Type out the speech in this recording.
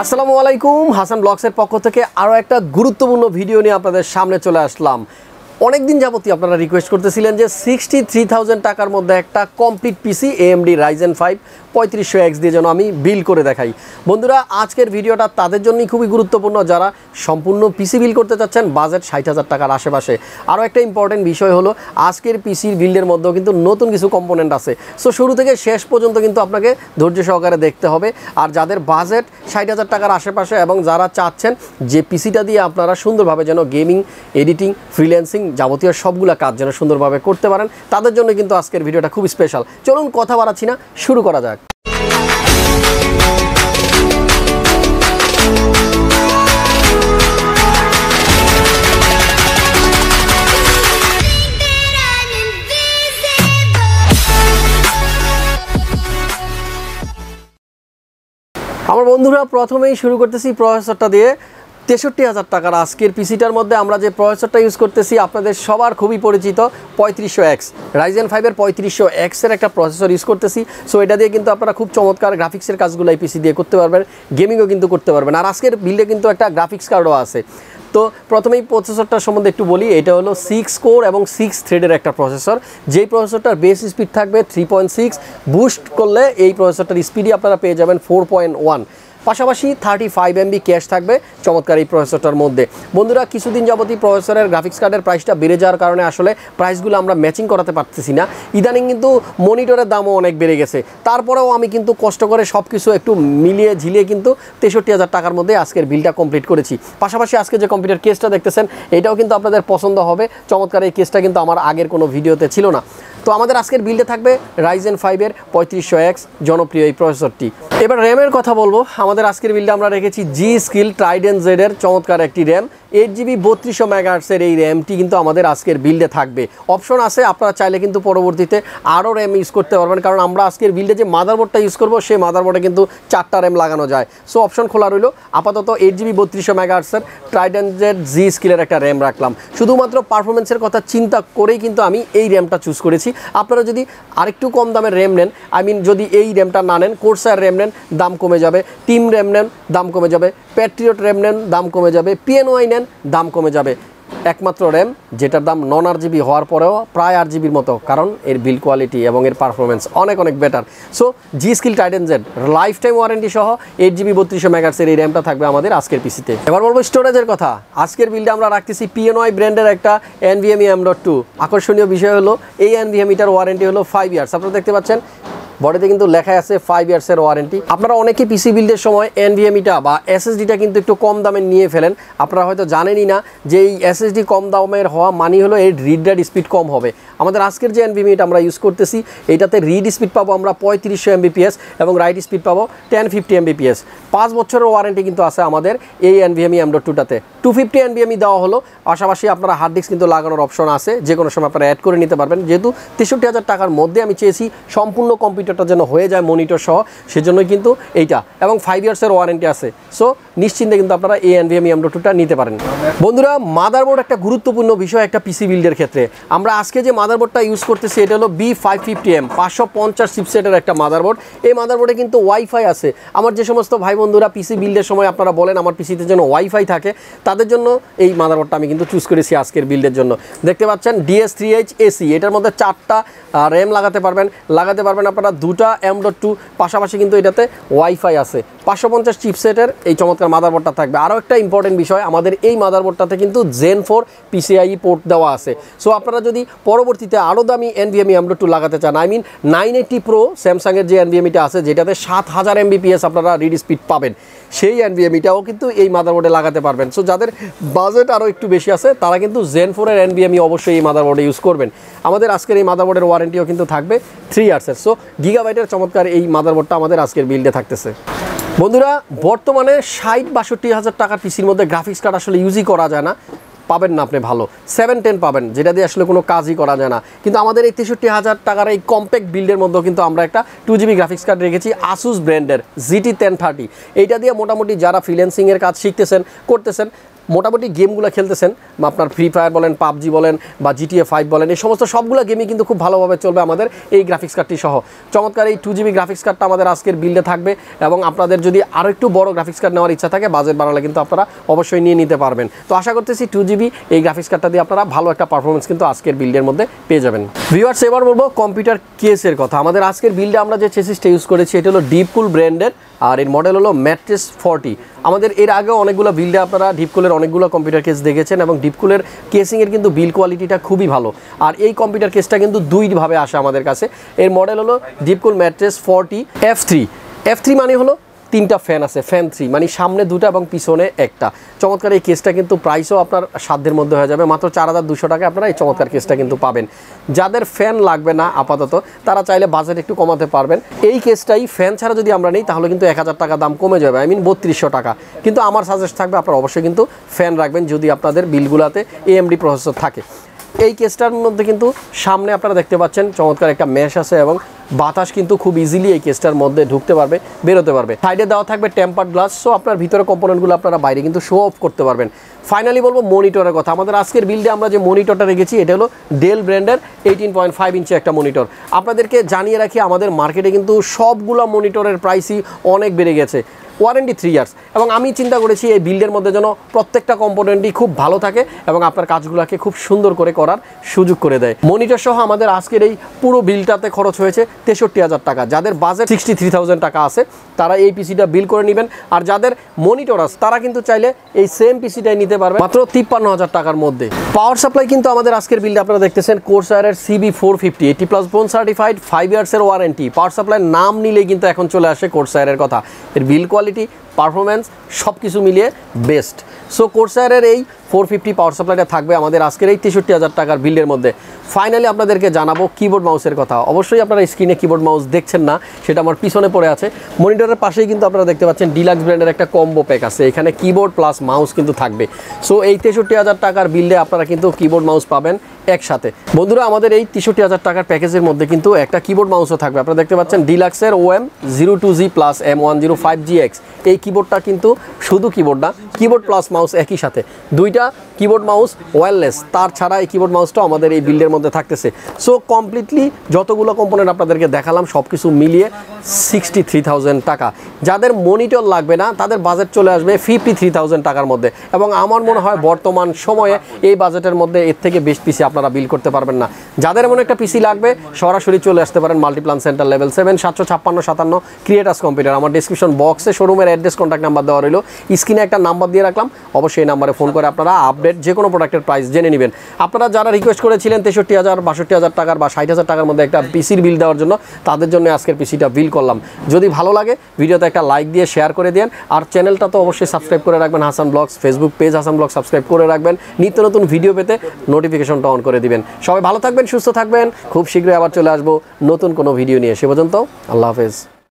আসসালামু আলাইকুম, হাসান ব্লগসের পক্ষ থেকে আরও একটা গুরুত্বপূর্ণ ভিডিও নিয়ে আপনাদের সামনে চলে আসলাম। অনেক দিন যাবতই আপনারা রিকোয়েস্ট করতেছিলেন যে 63,000 টাকার মধ্যে একটা কমপ্লিট পিসি AMD Ryzen 5 3500X দিয়ে যেন আমি বিল করে দেখাই। বন্ধুরা, আজকের ভিডিওটা তাদের জন্যই খুবই গুরুত্বপূর্ণ যারা সম্পূর্ণ পিসি বিল করতে চাচ্ছেন বাজেট 60,000 টাকার আশেপাশে। আরও একটা ইম্পর্টেন্ট বিষয় হলো আজকের পিসির বিল্ডের মধ্যেও কিন্তু নতুন কিছু কম্পোনেন্ট আছে। সো শুরু থেকে শেষ পর্যন্ত কিন্তু আপনাকে ধৈর্য সহকারে দেখতে হবে। আর যাদের বাজেট 60,000 টাকার আশেপাশে এবং যারা চাচ্ছেন যে পিসিটা দিয়ে আপনারা সুন্দরভাবে যেন গেমিং, এডিটিং, ফ্রিল্যান্সিং যাবতীয় সবগুলো কাজ যেন সুন্দরভাবে করতে পারেন, তাদের জন্য কিন্তু আজকের ভিডিওটা খুব স্পেশাল। চলুন কথা বাড়াচ্ছি না, শুরু করা যাক। আমার বন্ধুরা, প্রথমেই শুরু করতেছি প্রসেসরটা দিয়ে। 63,000 টাকার আজকের পিসিটার মধ্যে আমরা যে প্রসেসরটা ইউজ করতেছি আপনাদের সবার খুবই পরিচিত 3500X, Ryzen 5 এর 3500X এর একটা প্রসেসর ইউজ করতেছি। সো এটা দিয়ে কিন্তু আপনারা খুব চমৎকার গ্রাফিক্সের কাজগুলো এই পিসি দিয়ে করতে পারবেন, গেমিংও কিন্তু করতে পারবেন। আর আজকের বিল্ডে কিন্তু একটা গ্রাফিক্স কার্ডও আছে। তো প্রথমেই প্রসেসরটার সম্বন্ধে একটু বলি। এটা হলো 6 কোর এবং 6 থ্রেডের একটা প্রসেসর। যেই প্রসেসরটার বেস স্পিড থাকবে 3.6, বুস্ট করলে এই প্রসেসরটার স্পিডই আপনারা পেয়ে যাবেন 4.1। পাশাপাশি 35 MB ক্যাশ থাকবে চমৎকার এই প্রসেসরটার মধ্যে। বন্ধুরা, কিছুদিন যাবতই প্রসেসরের গ্রাফিক্স কার্ডের প্রাইসটা বেড়ে যাওয়ার কারণে আসলে প্রাইসগুলো আমরা ম্যাচিং করাতে পারতেছি না। ইদানিং কিন্তু মনিটরের দামও অনেক বেড়ে গেছে। তারপরেও আমি কিন্তু কষ্ট করে সব কিছু একটু মিলিয়ে ঝিলিয়ে কিন্তু 63,000 টাকার মধ্যে আজকের বিলটা কমপ্লিট করেছি। পাশাপাশি আজকে যে কম্পিউটার কেসটা দেখতেছেন এটাও কিন্তু আপনাদের পছন্দ হবে। চমৎকার এই কেসটা কিন্তু আমার আগের কোনো ভিডিওতে ছিল না। তো আমাদের আজকের বিল্ডে থাকবে Ryzen 5 এর 3500X জনপ্রিয় এই প্রসেসরটি। এবার র্যামের কথা বলবো। আমাদের আজকের বিল্ডে আমরা রেখেছি G-Skill Trident Z এর চমৎকার একটি র্যাম। 8GB 3200 MHz এর এই র্যামটি কিন্তু আমাদের আজকের বিল্ডে থাকবে। অপশন আছে, আপনারা চাইলে কিন্তু পরবর্তীতে আরও র্যাম ইউজ করতে পারবেন, কারণ আমরা আজকের বিল্ডে যে মাদারবোর্ডটা ইউজ করবো সেই মাদারবোর্ডে কিন্তু 4টা র্যাম লাগানো যায়। সো অপশন খোলা রইল। আপাতত 8GB 3200 MHz এর Trident Z G-Skill এর একটা র্যাম রাখলাম। শুধুমাত্র পারফরমেন্সের কথা চিন্তা করেই কিন্তু আমি এই র্যামটা চুজ করেছি। আপনারা যদি আরেকটু কম দামের র্যাম নেন, যদি এই র্যামটা না নেন, কোর্সার র্যাম নেন, দাম কমে যাবে। টিম র্যাম নেন, দাম কমে যাবে। প্যাট্রিয়ট র্যাম নেন, দাম কমে যাবে। PNY নেন, দাম কমে যাবে। একমাত্র র্যাম যেটার দাম নন RGB হওয়ার পরেও প্রায় RGBর মতো, কারণ এর বিল কোয়ালিটি এবং এর পারফরমেন্স অনেক better. So G-Skill Trident Z life time warranty সহ 8GB 3200 MHz এর এই র্যামটা থাকবে আমাদের আজকের পিসিতে। এবার বলবো স্টোরেজের কথা। আজকের বিলটা আমরা রাখতেছি PNY ব্র্যান্ডের একটা NVMe M.2। আকর্ষণীয় বিষয় হলো এই NVMeটার ওয়ারেন্টি হলো 5 ইয়ার্স। আপনারা দেখতে পাচ্ছেন বডিতে কিন্তু লেখা আছে 5 ইয়ার্সের ওয়ারেন্টি। আপনারা অনেকে পিসি বিল্ডের সময় NVMeটা বা SSDটা কিন্তু একটু কম দামে নিয়ে ফেলেন। আপনারা হয়তো জানেনই না যে এই SSD কম দামের হওয়া মানে হলো এর রিড রাইট স্পিড কম হবে। আমাদের আজকের যে NVMeটা আমরা ইউজ করতেছি এটাতে রিড স্পিড পাবো আমরা 3500 Mbps এবং রাইট স্পিড পাবো 1050 Mbps। 5 বছরের ওয়ারেন্টি কিন্তু আছে আমাদের এই NVMe M.2টাতে। 250 NVMe দেওয়া হলো। পাশাপাশি আপনারা হার্ড ডিস্ক কিন্তু লাগানোর অপশন আছে, যে কোনো সময় আপনারা অ্যাড করে নিতে পারবেন। যেহেতু 63,000 টাকার মধ্যে আমি চেয়েছি সম্পূর্ণ কম্পিউটারটা যেন হয়ে যায় মনিটর সহ, সেজন্যই কিন্তু এইটা, এবং 5 ইয়ার্সের ওয়ারেন্টি আছে। সো নিশ্চিন্তে কিন্তু আপনারা এই NVMe M.2টা নিতে পারেন। বন্ধুরা, মাদারবোর্ড একটা গুরুত্বপূর্ণ বিষয় একটা পিসি বিল্ডের ক্ষেত্রে। আমরা আজকে যে মাদারবোর্ডটা ইউজ করতেছি এটা হলো B550M 550 চিপসেটের একটা মাদারবোর্ড। এই মাদারবোর্ডে কিন্তু ওয়াইফাই আছে। আমার যে সমস্ত ভাই বন্ধুরা পিসি বিল্ডের সময় আপনারা বলেন আমার পিসিতে যেন ওয়াইফাই থাকে, তাদের জন্য এই মাদারবোর্ডটা আমি কিন্তু চুজ করেছি আজকের বিল্ডের জন্য। দেখতে পাচ্ছেন DS3H AC, এটার মধ্যে 4টা র্যাম লাগাতে পারবেন আপনারা 2টা M.2। পাশাপাশি কিন্তু এটাতে ওয়াইফাই আছে। 550 চিপসেটের এই চমৎকার মাদারবোর্ডটা থাকবে। আরও একটা ইম্পর্টেন্ট বিষয়, আমাদের এই মাদারবোর্ডটাতে কিন্তু Gen 4 PCIe পোর্ট দেওয়া আছে। সো আপনারা যদি পরবর্তীতে আরও দামি NVMe M.2 লাগাতে চান, 980 Pro স্যামসাংয়ের যে NVMeটা আছে যেটাতে 7000 Mbps আপনারা রিড স্পিড পাবেন, সেই NVMeটাও কিন্তু এই মাদারবোর্ডে লাগাতে পারবেন। সো যাদের বাজেট আরও একটু বেশি আছে তারা কিন্তু Gen 4 এর NVMe অবশ্যই এই মাদারবোর্ডে ইউজ করবেন। আমাদের আজকের এই মাদারবোর্ডের ওয়ারেন্টিও কিন্তু থাকবে 3 ইয়ার্সের। সো গিগাবাইটের চমৎকার এই মাদারবোর্ডটা আমাদের আজকের বিল্ডে থাকতেছে। বন্ধুরা, বর্তমানে 60-62 হাজার টাকার পিসির মধ্যে গ্রাফিক্স কার্ড আসলে ইউজই করা যায় না। পাবেন না আপনি ভালো 710 পাবেন, যেটা দিয়ে আসলে কোনো কাজই করা যায় না। কিন্তু আমাদের এই 63,000 টাকার এই কম্প্যাক্ট বিল্ডের মধ্যেও কিন্তু আমরা একটা 2GB গ্রাফিক্স কার্ড রেখেছি Asus ব্র্যান্ডের GT1030। এইটা দিয়ে মোটামুটি যারা ফ্রিল্যান্সিংয়ের কাজ শিখতেছেন করতেছেন মোটামুটি গেমগুলো খেলতেছেন, আপনার ফ্রি ফায়ার বলেন, পাবজি বলেন বা GTA 5 বলেন, এই সমস্ত সবগুলো গেমই কিন্তু খুব ভালোভাবে চলবে আমাদের এই গ্রাফিক্স কার্ডটি সহ। চমৎকার এই 2GB গ্রাফিক্স কার্ডটা আমাদের আজকের বিল্ডে থাকবে, এবং আপনাদের যদি আরও একটু বড় গ্রাফিক্স কার্ড নেওয়ার ইচ্ছা থাকে বাজেট বাড়ালে কিন্তু আপনারা অবশ্যই নিয়ে নিতে পারবেন। তো আশা করতেছি 2GB এই গ্রাফিক্স কার্ডটা দিয়ে আপনারা ভালো একটা পারফরমেন্স কিন্তু আজকের বিল্ডের মধ্যে পেয়ে যাবেন। ভিউয়ার্স, এবার বলবো কম্পিউটার কেসের কথা। আমাদের আজকের বিল্ডে আমরা যে চেসিসটা ইউজ করেছি এটা হলো ডিপকুল ব্র্যান্ডের, আর এর মডেল হলো ম্যাট্রেস 40। আমাদের এর আগেও অনেকগুলো বিল্ডে আপনারা ডিপকুলের অনেকগুলো কম্পিউটার কেস দেখেছেন, এবং ডিপকুলের কেসিংয়ের কিন্তু বিল কোয়ালিটিটা খুবই ভালো। আর এই কম্পিউটার কেসটা কিন্তু দুইভাবে আসে আমাদের কাছে। এর মডেল হলো ডিপকুল ম্যাট্রেস 40 F3 মানে হলো 3টা ফ্যান আছে, ফ্যান 3 মানে সামনে 2টা এবং পিছনে 1টা। চমৎকার এই কেসটা কিন্তু প্রাইসও আপনার সাধ্যের মধ্যে হয়ে যাবে, মাত্র 4200 টাকায় আপনারা এই চমৎকার কেসটা কিন্তু পাবেন। যাদের ফ্যান লাগবে না আপাতত তারা চাইলে বাজেট একটু কমাতে পারবেন। এই কেসটাই ফ্যান ছাড়া যদি আমরা নিই তাহলে কিন্তু 1000 টাকা দাম কমে যাবে, 3200 টাকা। কিন্তু আমার সাজেস্ট থাকবে আপনারা অবশ্যই কিন্তু ফ্যান রাখবেন যদি আপনাদের বিলগুলোতে AMD প্রসেসর থাকে। এই কেসটার মধ্যে কিন্তু সামনে আপনারা দেখতে পাচ্ছেন চমৎকার একটা ম্যাশ আছে, এবং বাতাস কিন্তু খুব ইজিলি এই কেসটার মধ্যে ঢুকতে পারবে, বেরোতে পারবে। সাইডে দেওয়া থাকবে টেম্পার্ড গ্লাস, সো আপনার ভিতরে কম্পোনেন্টগুলো আপনারা বাইরে কিন্তু শো অফ করতে পারবেন। ফাইনালি বলবো মনিটরের কথা। আমাদের আজকের বিল্ডে আমরা যে মনিটরটা রেখেছি এটা হলো ডেল ব্র্যান্ডের 18.5 ইঞ্চি একটা মনিটর। আপনাদেরকে জানিয়ে রাখি আমাদের মার্কেটে কিন্তু সবগুলো মনিটরের প্রাইসই অনেক বেড়ে গেছে। ওয়ারেন্টি 3 ইয়ার্স, এবং আমি চিন্তা করেছি এই বিল্ডের মধ্যে যেন প্রত্যেকটা কম্পোনেন্টই খুব ভালো থাকে এবং আপনার কাজগুলোকে খুব সুন্দর করে করার সুযোগ করে দেয়। মনিটর সহ আমাদের আজকের এই পুরো বিলটাতে খরচ হয়েছে 63,000 টাকা। যাদের বাজেট 63,000 টাকা আছে তারা এই পিসিটা বিল করে নেবেন, আর যাদের মনিটর আছে তারা কিন্তু চাইলে এই সেম পিসিটাই নিতে পারবে মাত্র 53,000 টাকার মধ্যে। পাওয়ার সাপ্লাই কিন্তু আমাদের আজকের বিলটা আপনারা দেখতেছেন কোর্সায়ারের CB450 80+ বোন সার্টিফাইড 5 ইয়ার্সের ওয়ারেন্টি। পাওয়ার সাপ্লাইয়ের নাম নিলেই কিন্তু এখন চলে আসে কোর্সায়ারের কথা। এর বিল কোয়ালিটি, পারফরমেন্স সব কিছু মিলিয়ে বেস্ট। সো কোর্সায়ারের এই 450 পাওয়ার সাপ্লাইটা থাকবে আমাদের আজকের এই 63,000 টাকার বিল্ডের মধ্যে। ফাইনালি আপনাদেরকে জানাবো কিবোর্ড মাউসের কথা। অবশ্যই আপনারা স্ক্রিনে কিবোর্ড মাউস দেখছেন না, সেটা আমার পিছনে পড়ে আছে। মনিটরের পাশেই কিন্তু আপনারা দেখতে পাচ্ছেন ডিলাক্স ব্র্যান্ডের একটা কম্বো প্যাক আছে, এখানে কিবোর্ড প্লাস মাউস কিন্তু থাকবে। সো এই 63,000 টাকার বিল্ডে আপনারা কিন্তু কিবোর্ড মাউস পাবেন একসাথে। বন্ধুরা, আমাদের এই 63,000 টাকার প্যাকেজের মধ্যে কিন্তু একটা কিবোর্ড মাউসও থাকবে। আপনারা দেখতে পাচ্ছেন ডিলাক্সের OM02G প্লাস M105GX। এই কিবোর্ডটা কিন্তু শুধু কিবোর্ড না, কিবোর্ড প্লাস মাউস একই সাথে, দুইটা কিবোর্ড মাউস ওয়্যারলেস, তার ছাড়া এই কিবোর্ড মাউসটা আমাদের এই বিল্ডের মধ্যে থাকতেছে। সো কমপ্লিটলি যতগুলো কম্পোনেন্ট আপনাদেরকে দেখালাম সব কিছু মিলিয়ে 63,000 টাকা। যাদের মনিটর লাগবে না তাদের বাজেট চলে আসবে 53,000 টাকার মধ্যে, এবং আমার মনে হয় বর্তমান সময়ে এই বাজেটের মধ্যে এর থেকে বেশ পিসি আপনারা বিল করতে পারবেন না। যাদের এমন একটা পিসি লাগবে সরাসরি চলে আসতে পারেন মাল্টিপ্লান সেন্টার লেভেল 7 75657 ক্রিয়েটাস কম্পিউটার। আমার ডিসক্রিপশন বক্সে শোরুমের অ্যাড্রেস, কন্ট্যাক্ট নাম্বার দেওয়া রইল, স্ক্রিনে একটা নাম্বার দিয়ে রাখলাম, অবশ্যই এই নাম্বারে ফোন করে আপনারা আপডেট যে কোনো প্রোডাক্টের প্রাইস জেনে নেবেন। আপনারা যারা রিকোয়েস্ট করেছিলেন 63,000 62,000 টাকার বা 60,000 টাকার মধ্যে একটা পিসির বিল দেওয়ার জন্য, তাদের জন্য আজকের পিসিটা বিল করলাম। যদি ভালো লাগে ভিডিওতে একটা লাইক দিয়ে শেয়ার করে দেন, আর চ্যানেলটা তো অবশ্যই সাবস্ক্রাইব করে রাখবেন। Hasan blogs Facebook page Hasan blog subscribe করে রাখবেন, নিত্য নতুন ভিডিও পেতে নোটিফিকেশনটা অন করে দিবেন। সবাই ভালো থাকবেন, সুস্থ থাকবেন, খুব শীঘ্রই আবার চলে আসবো নতুন কোনো ভিডিও নিয়ে। সে পর্যন্ত আল্লাহ হাফেজ।